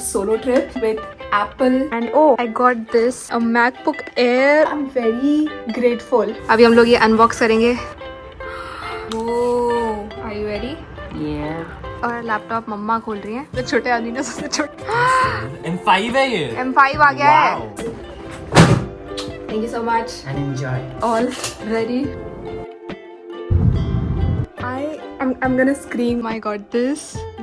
solo trip with Apple. And oh, I got this, a MacBook Air. I'm very grateful. अभी हम लोग ये unbox करेंगे. Oh, are you ready? Yeah. और laptop मम्मा खोल रही हैं. तो छोटे आदमी ने सबसे छोटे. M5 है ये. M5 आ गया है. Thank you so much. And enjoy. All ready? I'm gonna scream. My God, this.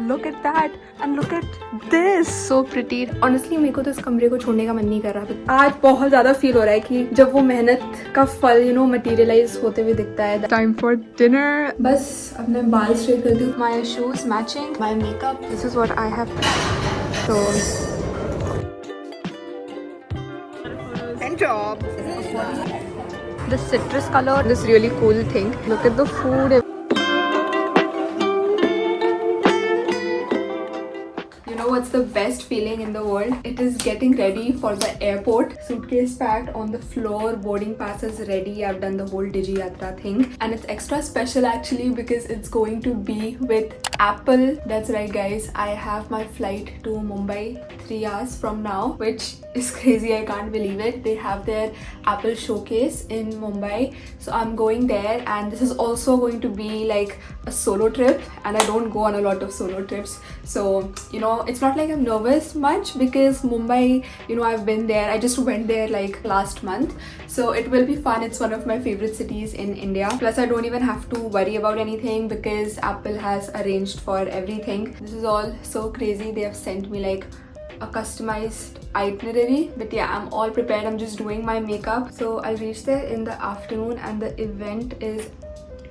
Look at that. And look at this. So pretty. Honestly, मेरे को तो इस कमरे को छोड़ने का मन नहीं कर रहा. आज बहुत ज़्यादा फील हो रहा है कि जब वो मेहनत का फल मटेरियलाइज होते हुए दिखता है. Time for dinner. बस अपने बाल स्ट्रेट करती हूँ. My shoes matching. My makeup. This is what I have. So. And job. The citrus color. This really cool thing. Look at the food. What's the best feeling in the world? It is getting ready for the airport. Suitcase packed on the floor, boarding passes ready. I've done the whole Digi Yatra thing, and it's extra special actually because it's going to be with Apple. That's right guys, I have my flight to Mumbai 3 hours from now, which is crazy. I can't believe it. They have their Apple showcase in Mumbai, so I'm going there, and this is also going to be like a solo trip, and I don't go on a lot of solo trips, so it's not like I'm nervous much because Mumbai, I've been there. I just went there like last month, so it will be fun. It's one of my favorite cities in India. Plus I don't even have to worry about anything because Apple has arranged for everything. This is all so crazy. They have sent me like a customized itinerary, but yeah, I'm all prepared. I'm just doing my makeup, so I'll reach there in the afternoon, and the event is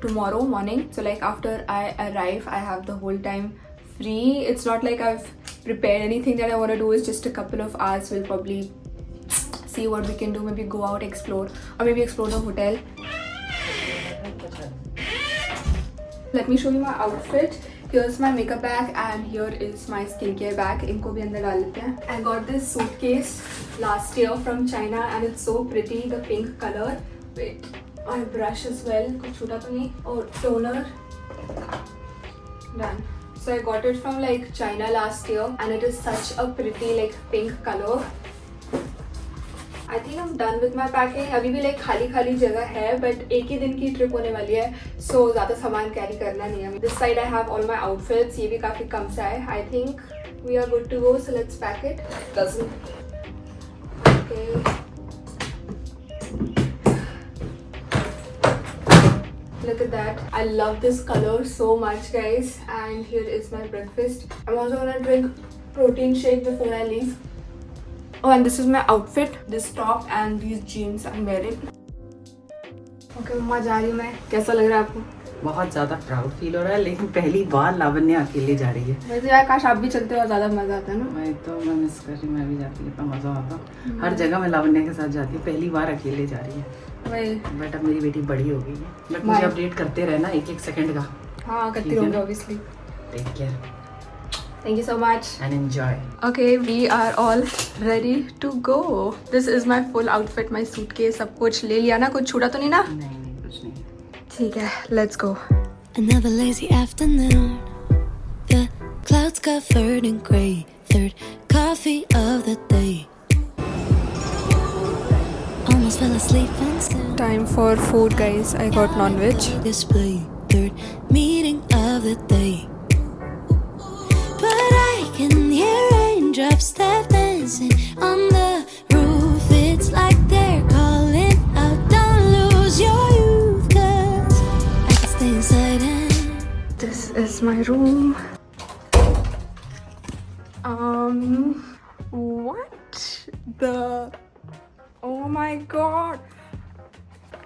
tomorrow morning. So like after I arrive, I have the whole time free. It's not like I've prepared anything that I want to do. It's just a couple of hours. We'll probably see what we can do. Maybe go out, explore, or maybe explore the hotel. Let me show you my outfit. Here's my makeup bag and here is my skincare bag. इनको भी अंदर डाल लेते हैं. I got this suitcase last year from China and it's so pretty, the pink color. Wait, my brush as well. कुछ छूटा तो नहीं? और toner. Done. So I got it from like China last year and it is such a pretty like pink color. I think I'm done with my packing. अभी भी like खाली जगह है, but एक ही दिन की ट्रिप होने वाली है, so ज़्यादा सामान कैरी करना नहीं है. This side I have all my outfits. ये भी काफ़ी कम सा है. I think we are good to go. So let's pack it. Doesn't. Okay. Look at that. I love this color so much, guys. And here is my breakfast. I'm also gonna drink protein shake before I leave. Oh, and this is my outfit. This top and these jeans I'm wearing. Okay, मम्मा जा रही हूँ मैं. कैसा लग रहा है आपको? बहुत ज़्यादा प्राउड फील हो रहा है, लेकिन पहली बार लावण्य अकेले जा रही है. वैसे यार काश आप भी चलते हो, ज़्यादा मज़ा आता है ना. मैं मिस कर रही हूँ. मैं भी जाती हूँ, इतना मज़ा आता. हर जगह मैं लावण्य के साथ जाती हूँ, पहली बार अकेले जा रही है. बट अब मेरी बेटी बड़ी हो गई है. बट मुझे अपडेट करते रहना एक सेकंड का. हाँ करती रहूँगी obviously. Take care. Thank you so much. And enjoy. Okay, we are all ready to go. This is my full outfit, my suitcase. सब कुछ ले लिया ना? कुछ छूटा तो नहीं ना? नहीं कुछ नहीं. ठीक है, let's go. Another lazy afternoon. The clouds covered in gray. Third coffee of the day. Almost fell asleep and still. Time for food, guys. I got non-veg. Display. Third meeting of the day. But I can hear raindrops that dancing on the roof. It's like they're calling out, don't lose your youth, 'cause I can stay inside and This is my room. What the? Oh my God.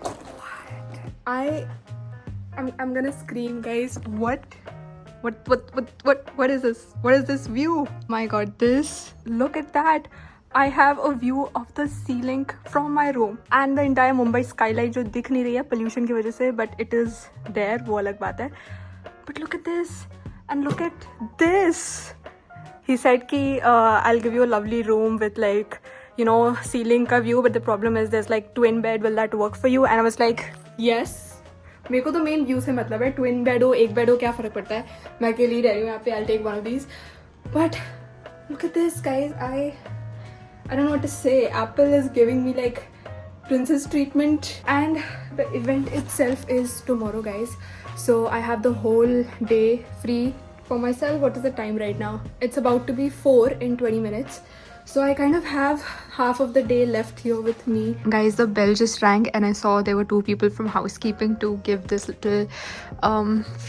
What? I'm gonna scream, guys. What is this? What is this view? My God, this. Look at that. I have a view of the ceiling from my room and the entire Mumbai skyline जो दिख नहीं रही है pollution की वजह से, but it is there, वो अलग बात है. But look at this and look at this. He said कि I'll give you a lovely room with like ceiling का view, but the problem is there's like twin bed. Will that work for you? And I was like yes. मेरे को तो main view से मतलब है. Twin bed हो, एक bed हो, क्या फ़र्क पड़ता है. मैं अकेली रह रही हूँ यहाँ पे. I'll take one of these. But Look at this, guys. I don't know what to say. Apple is giving me like princess treatment, and the event itself is tomorrow, guys. So I have the whole day free for myself. What is the time right now? It's about to be 4 in 20 minutes. So I kind of have half of the day left here with me. Guys, the bell just rang and I saw there were 2 people from housekeeping to give this little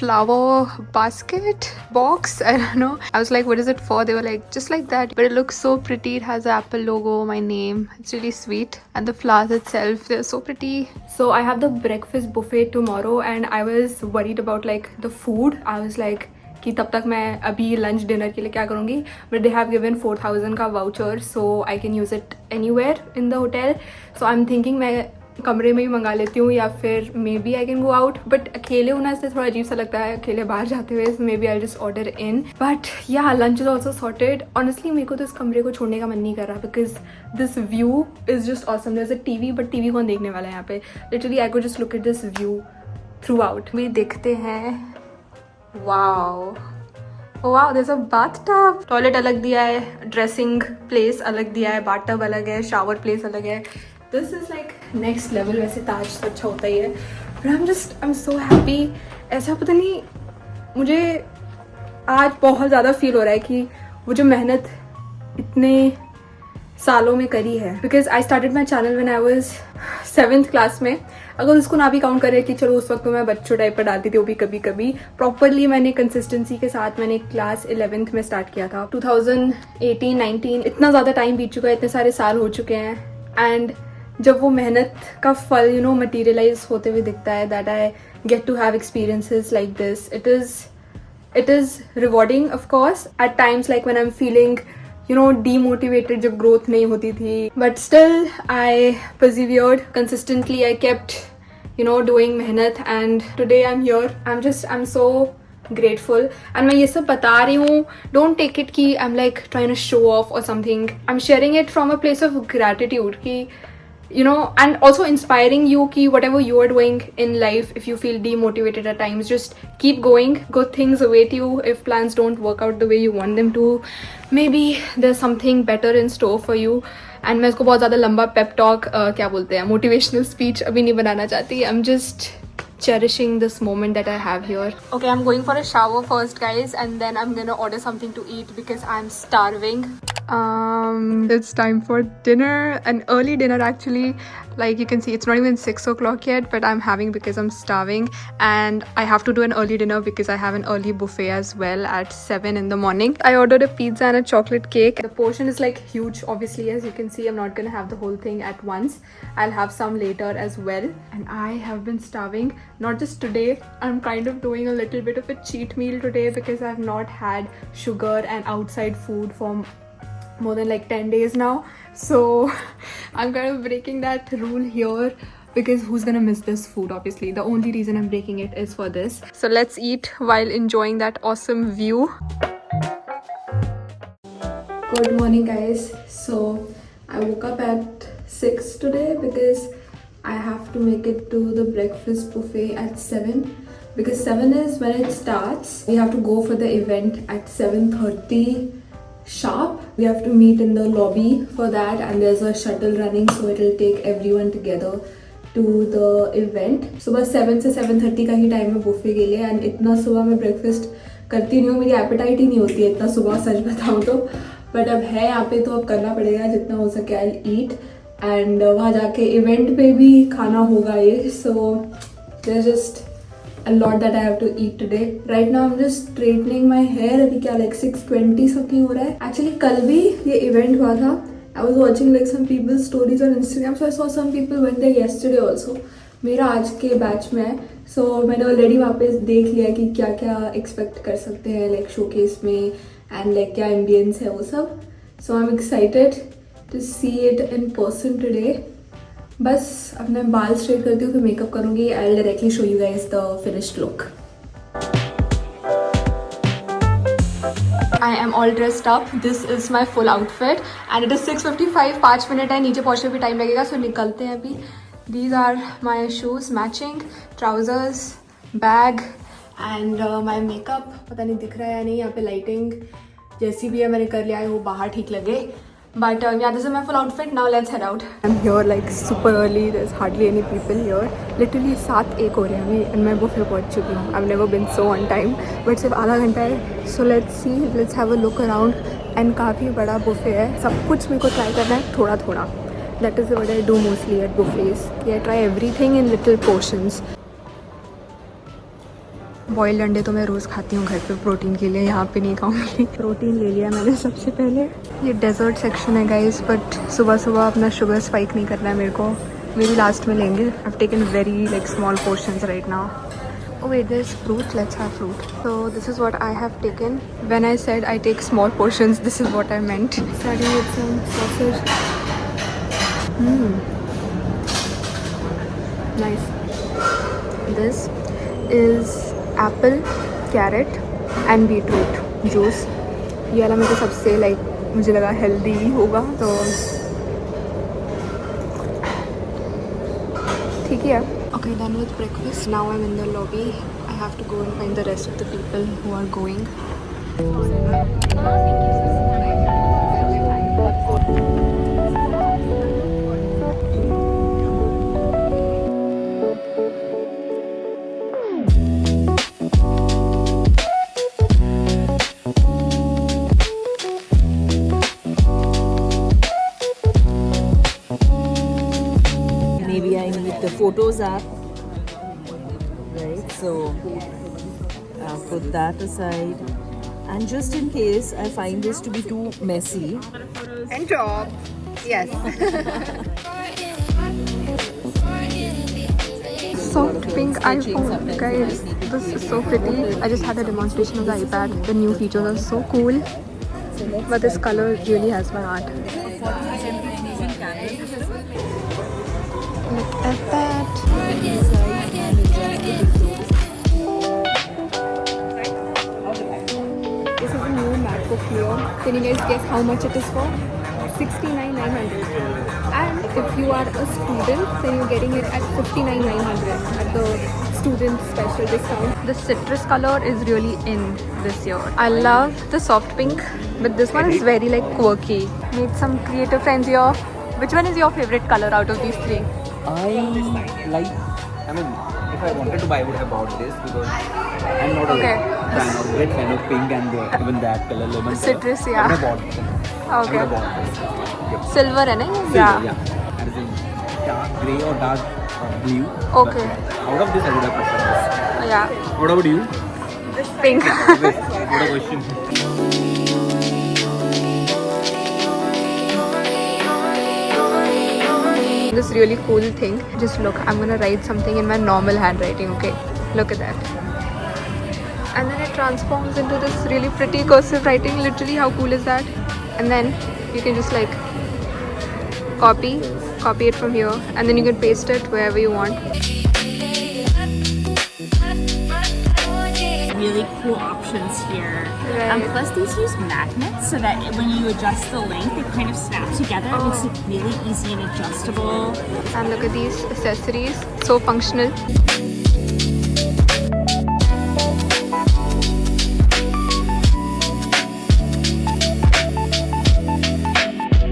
flower basket box. I don't know. I was like, what is it for? They were like, just like that. But it looks so pretty. It has the Apple logo, my name. It's really sweet. And the flowers itself, they're so pretty. So I have the breakfast buffet tomorrow and I was worried about like the food. I was like, कि तब तक मैं अभी lunch dinner के लिए क्या करूँगी, but they have given 4000 का voucher, so I can use it anywhere in the hotel. So I am thinking मैं कमरे में ही मंगा लेती हूँ या फिर maybe I can go out, but अकेले होना से थोड़ा अजीब सा लगता है अकेले बाहर जाते हुए. Maybe I just order in, but yeah lunch is also sorted. Honestly मेरे को तो इस कमरे को छोड़ने का मन नहीं कर रहा because this view is just awesome. There is a TV, but TV कौन देखने वाला है यहाँ पे. Literally I could just look at this view throughout. वी देखते हैं. Wow wow, there is a bathtub. Toilet अलग दिया है, ड्रेसिंग प्लेस अलग दिया है, बाथटब अलग है, शावर प्लेस अलग है. This is like next level. वैसे ताज तो अच्छा होता ही है, but I am so happy. ऐसा पता नहीं, मुझे आज बहुत ज़्यादा फील हो रहा है कि वो जो मेहनत इतने सालों में करी है. Because I started my channel when I was 7th class में. अगर उसको ना भी काउंट करे कि चलो उस वक्त मैं बच्चों टाइप पर डालती थी, वो भी कभी कभी. प्रॉपरली मैंने कंसिस्टेंसी के साथ मैंने क्लास 11th में स्टार्ट किया था. 2018-19 इतना ज़्यादा टाइम बीत चुका है, इतने सारे साल हो चुके हैं. एंड जब वो मेहनत का फल मटीरियलाइज होते हुए दिखता है, that I get to have experiences like this. It is rewarding of course at times, like when I am feeling demotivated जब growth नहीं होती थी. But still I persevered consistently. I kept doing मेहनत, and today I'm here. I'm so grateful. And मैं ये सब बता रही हूँ, don't take it कि I'm like trying to show off or something. I'm sharing it from a place of gratitude कि and also inspiring you ki whatever you are doing in life, if you feel demotivated at times, just keep going. Good things await you. If plans don't work out the way you want them to, maybe there's something better in store for you. And मैं इसको बहुत ज़्यादा लंबा pep talk क्या बोलते हैं, motivational speech अभी नहीं बनाना चाहती. I'm just cherishing this moment that I have here. Okay, I'm going for a shower first, guys, and then I'm gonna order something to eat because I'm starving. It's time for dinner, an early dinner actually. Like you can see, it's not even 6 o'clock yet, but I'm having because I'm starving, and I have to do an early dinner because I have an early buffet as well at 7 in the morning. I ordered a pizza and a chocolate cake. The portion is like huge, obviously, as you can see. I'm not gonna have the whole thing at once. I'll have some later as well. And I have been starving, not just today. I'm kind of doing a little bit of a cheat meal today because I've not had sugar and outside food for more than like 10 days now. So I'm kind of breaking that rule here because who's gonna miss this food? Obviously, the only reason I'm breaking it is for this. So let's eat while enjoying that awesome view. Good morning, guys. So I woke up at 6 today because I have to make it to the breakfast buffet at 7 because 7 is when it starts. We have to go for the event at 7:30 sharp. We have to meet in the lobby for that, and there's a shuttle running, so it'll take everyone together to the event. सुबह 7 से 7:30 का ही time है buffet के लिए, and इतना सुबह मैं breakfast करती नहीं हूँ, मेरी एपेटाइट ही नहीं होती है इतना सुबह, सच बताऊँ तो. बट अब है यहाँ पे तो अब करना पड़ेगा जितना हो सके. आई ईट, एंड वहाँ जाके इवेंट पे भी खाना होगा ये. So there just a lot that I have to eat today. Right now I'm just straightening my hair. अभी क्या like 6:20 something हो रहा है. Actually कल भी ये event हुआ था. I was watching like some people's stories on Instagram, so I saw some people went there yesterday also. मेरा आज के बैच में है, so मैंने already वहाँ पे देख लिया कि क्या क्या expect कर सकते हैं like showcase में, and like क्या ambience है वो सब. So I'm excited to see it in person today. बस अब मैं बाल स्ट्रेट करती हूँ, फिर मेकअप करूँगी. I will directly show you guys the finished look. I am all dressed up. This is my full outfit and it is 6:55. 5 minute है, नीचे पहुँचने भी टाइम लगेगा, सो निकलते हैं अभी. These are my shoes matching, trousers, bag and my makeup. पता नहीं दिख रहा है या नहीं, यहाँ पे लाइटिंग जैसी भी है मैंने कर लिया है, वो बाहर ठीक लगे. But yeah, this is my full outfit. Now let's head out. I'm here like super early. There's hardly any people here. Literally 7:01 हो रहे हैं अभी and मैं बुफे पहुंच चुकी हूँ. I've never been so on time. But सिर्फ आधा घंटा है. So let's see. Let's have a look around. And काफ़ी बड़ा बुफे है. सब कुछ मेरे को ट्राई करना है थोड़ा थोड़ा. That is what I do mostly at buffets. I try everything in little portions. Boiled अंडे तो मैं रोज़ खाती हूँ घर पे प्रोटीन के लिए. यहाँ पे नहीं खाऊंगी. प्रोटीन ले लिया मैंने सबसे पहले. ये डेजर्ट सेक्शन है गाइस, बट सुबह सुबह अपना शुगर स्पाइक नहीं करना है मेरे को. मेरी लास्ट में लेंगे. I have taken very like small portions right now. Oh wait, there's fruit. Let's have fruit. So this is what I have taken. When I said I take small portions, this is what I meant. Starting with some sausage. Nice. This is apple, carrot and beetroot juice. ये वाला मेरे को सबसे like मुझे लगा healthy होगा तो ठीक है. Okay, done with breakfast. Now I'm in the lobby. I have to go and find the rest of the people who are going. Maybe I need the Photos app, right? So I'll put that aside. And just in case I find this to be too messy. And job. Yes. Soft pink iPhone. Guys, this is so pretty. I just had a demonstration of the iPad. The new features are so cool. But this color really has my heart. Look at that. This is a new MacBook here. Can you guys guess how much it is for? 69,900. And if you are a student, then you're getting it at 59,900 at the student special discount. The citrus color is really in this year. I love the soft pink, but this one is very like quirky. Meet some creative friends here. Which one is your favorite color out of these three? I mean, if I wanted to buy, I would have bought this because I'm not a great fan of pink and even that color, lemon Citrus, color. yeah. I would have bought this. I would have bought this. Yep. Silver है ना? Silver, yeah. And it's in dark grey or dark blue. Okay. But out of this, I would have preferred this. Yeah. What about you? Pink. What a question. This really cool thing. Just look, I'm gonna write something in my normal handwriting, okay? Look at that. And then it transforms into this really pretty cursive writing. Literally, how cool is that? And then you can just like copy it from here, and then you can paste it wherever you want. Really cool options here. Right. Plus these use magnets so that when you adjust the length, it kind of snaps together. It makes it really easy and adjustable. And look at these accessories, so functional.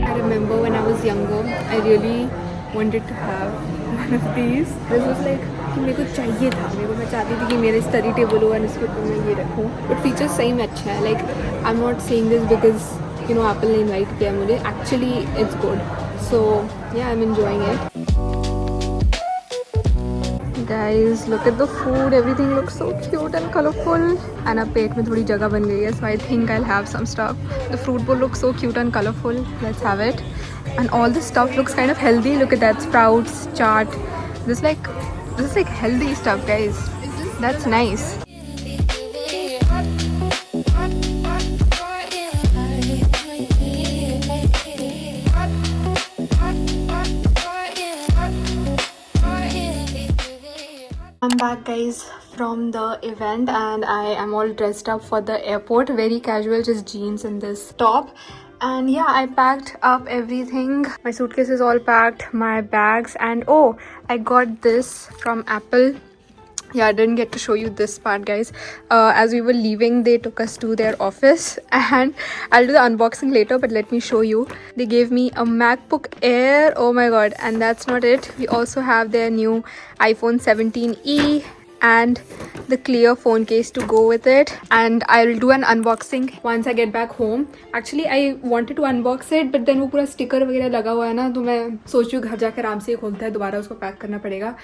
I remember when I was younger, I really wanted to have one of these. This was like कि मेरे को चाहिए था. मैं चाहती थी कि मेरे स्टडी टेबल हो और इसके ऊपर मैं ये रखूँ. बट फीचर्स सही में अच्छा है. Like I am not saying this because you know Apple ने इन्वाइट किया मुझे. Actually it's good. So yeah I am enjoying it. Guys, look at the food. Everything looks so cute and colorful. And अब पेट में थोड़ी जगह बन गई है, so I think I'll have some stuff. The fruit bowl looks so cute and colorful. Let's have it. And all the stuff looks kind of healthy. Look at that, sprouts, chaat. This is like healthy stuff, guys. That's nice. I'm back guys from the event and I am all dressed up for the airport. Very casual, just jeans and this top. And yeah, I packed up everything. My suitcase is all packed, my bags, and oh, I got this from Apple. Yeah, I didn't get to show you this part, guys. As we were leaving, they took us to their office, and I'll do the unboxing later, but let me show you. They gave me a MacBook Air. Oh my god. And that's not it. We also have their new iPhone 17e and the clear phone case to go with it, and I'll do an unboxing once I get back home. Actually I wanted to unbox it, but then वो पूरा sticker वगैरह लगा हुआ है ना, तो मैं सोच रही हूँ घर जाकर आराम से खोलता है, दोबारा उसको पैक करना पड़ेगा.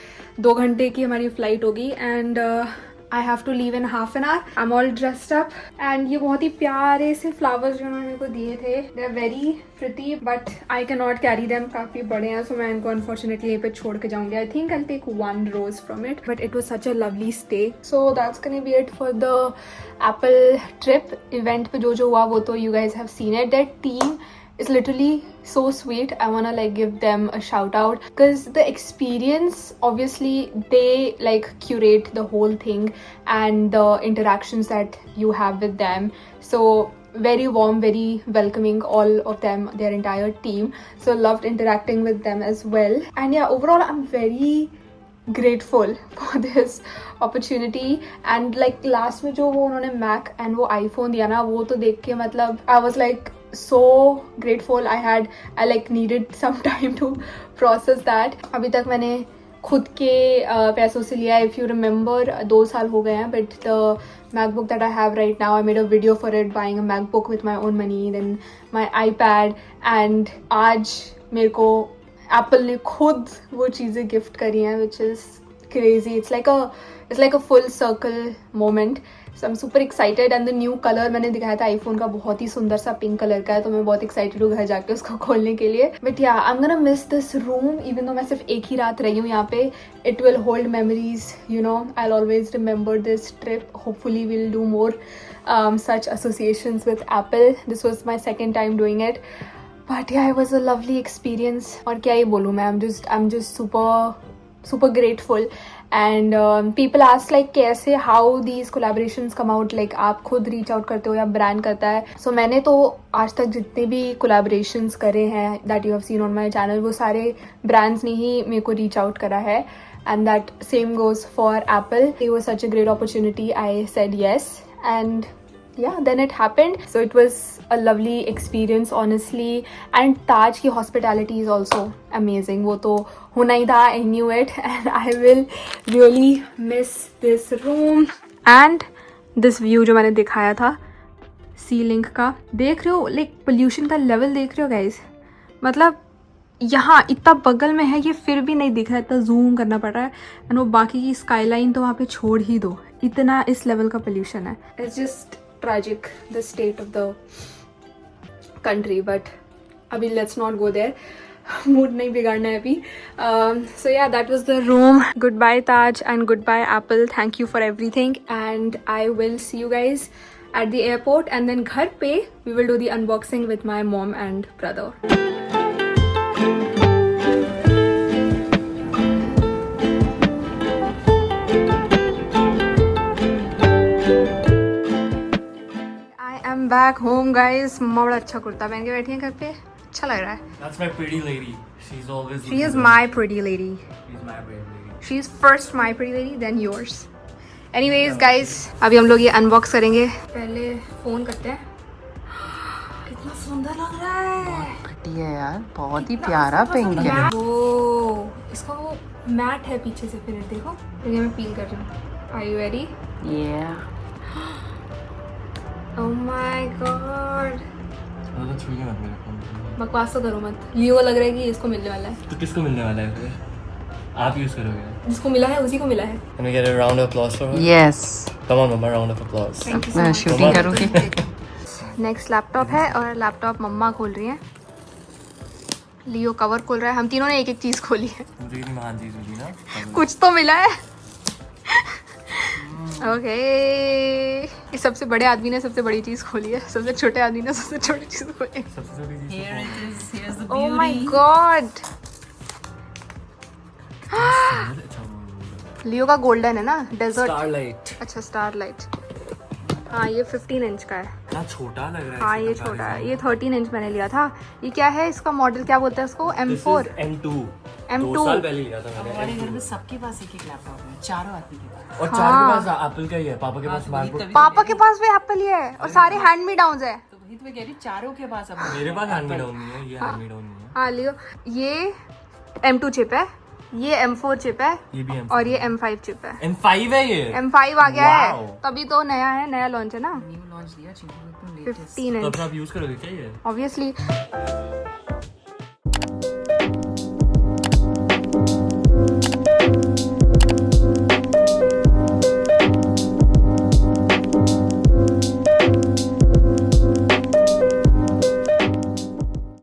2 घंटे की हमारी फ्लाइट होगी, and I have to leave in half an hour. I'm all dressed up, and ये बहुत ही प्यारे से flowers जो उन्होंने मेरे को दिए थे. They're very pretty, but I cannot carry them. काफ़ी बड़े हैं, so मैं इनको unfortunately यहीं पे छोड़ के जाऊँगी. I think I'll take 1 rose from it, but it was such a lovely stay. So that's gonna be it for the Apple trip. Event पे जो हुआ वो तो you guys have seen it. That team is literally so sweet. I wanna like give them a shout out because the experience, obviously they like curate the whole thing and the interactions that you have with them. So very warm, very welcoming, all of them, their entire team. So loved interacting with them as well. And yeah, overall I'm very grateful for this opportunity. And like last में जो वो उन्होंने Mac and वो iPhone दिया ना, वो तो देख के मतलब I was like so grateful. I like needed some time to process that. अभी तक मैंने खुद के पैसों से लिया. If you remember 2 साल हो गए हैं, but the MacBook that I have right now, I made a video for it, buying a MacBook with my own money, then my iPad, and आज मेरे को Apple ने खुद वो चीज़ें गिफ्ट करी हैं, which is crazy. It's like a full circle moment. So I'm super excited, and the new color मैंने दिखाया था iPhone का, बहुत ही सुंदर सा पिंक कलर का है, तो मैं बहुत excited हूँ घर जाके उसको खोलने के लिए. But yeah, I'm gonna miss this room, even though मैं सिर्फ एक ही रात रही हूँ यहाँ पे. It will hold memories, you know. I'll always remember this trip. Hopefully we'll do more such associations with Apple. This was my 2nd time doing it. But yeah, it was a lovely experience. और क्या ही बोलूँ मैं, I'm just super grateful. And people ask like कैसे, how these collaborations come out, like आप खुद reach out करते हो या brand करता है. So मैंने तो आज तक जितने भी collaborations करे हैं that you have seen on my channel, वो सारे brands ने ही मेरे को reach out करा है. And that same goes for Apple. It was such a great opportunity. I said yes, and yeah, then it happened. So it was a lovely experience, honestly. And Taj की hospitality is also amazing. वो तो होना ही था, I knew it. And I will really miss this room. And this view जो मैंने दिखाया था सी link का, देख रहे हो लाइक पोल्यूशन का लेवल देख रहे हो गाइज. मतलब यहाँ इतना बगल में है, ये फिर भी नहीं दिख रहा है, इतना जूम करना पड़ रहा है. एंड वो बाकी की स्काईलाइन तो वहाँ पे छोड़ ही दो, इतना इस लेवल का पोल्यूशन है. It's just tragic, the state of the country. But abhi let's not go there. Mood nahi bigadna hai abhi. So yeah, that was the room. Goodbye Taj and goodbye Apple. Thank you for everything, and I will see you guys at the airport, and then ghar pe we will do the unboxing with my mom and brother. Back home guys. मम्मा बड़ा अच्छा कुर्ता पहन के बैठी है घर पे, अच्छा लग रहा है. That's my pretty lady. She's always. She is my pretty lady. She's my pretty lady. She is first my pretty lady, then yours. Anyways guys, अभी हम लोग ये अनबॉक्स करेंगे. पहले फोन करते हैं. कितना सुंदर लग रहा है. pretty है यार, बहुत ही प्यारा पिंक है. वो इसका वो मैट है पीछे से, फिर देखो. ये मैं पील कर रही हूँ. Are you ready? Yeah. Oh my god. मेरे बकवास तो करो मत. लियो लग रहा है कि इसको मिलने वाला है. तो किसको मिलने वाला है फिर? आप यूज करोगे? जिसको मिला है उसी को मिला है. Can we get a round of applause for her? Yes. Come on, mama, round of applause. Thank you so मैं much. शूटिंग करूँगी. नेक्स्ट लैपटॉप है, और लैपटॉप मम्मा खोल रही हैं. लियो कवर खोल रहा है. हम तीनों ने एक एक चीज़ खोली है. मुझे कितनी महान चीज मिली ना. कुछ तो मिला है. ओके. इस सबसे बड़े आदमी ने सबसे बड़ी चीज़ खोली है, सबसे छोटे आदमी ने सबसे छोटी चीज़ खोली है. सबसे छोटी चीज. Here it is. Here's the Oh beauty. my god. लियो का गोल्डन है ना, डेजर्ट. Starlight. अच्छा स्टारलाइट. हाँ ये 15 इंच का है. क्या छोटा लग रहा है. हाँ ये छोटा है. ये 13 इंच मैंने लिया था. ये क्या है, इसका मॉडल क्या बोलते हैं इसको? M4. This is M2. M2 2 साल पहले लिया था मैंने हमारे घर में सबके पास एक लैपटॉप है, चारों आदमी के पास। और 4 के पास एप्पल का ही है, पापा के पास मैकबुक। पापा के पास भी एप्पल ही है और सारे हैंड मी डाउन है। तो वही तो मैं कह रही हूँ, चारों के पास अब मेरे पास हैंड में डाउन नहीं है, ये हैंड में डाउन नहीं है। हाँ लियो, ये M2 चिप है, ये M4 चिप है ये भी M4 और ये M5 चिप है। M5 है ये। M5 आ गया है, Wow. तभी तो नया है, नया लॉन्च है ना। न्यू लॉन्च लिया, 15 तो इंच फिर आप यूज करोगे क्या ये? ऑब्वियसली।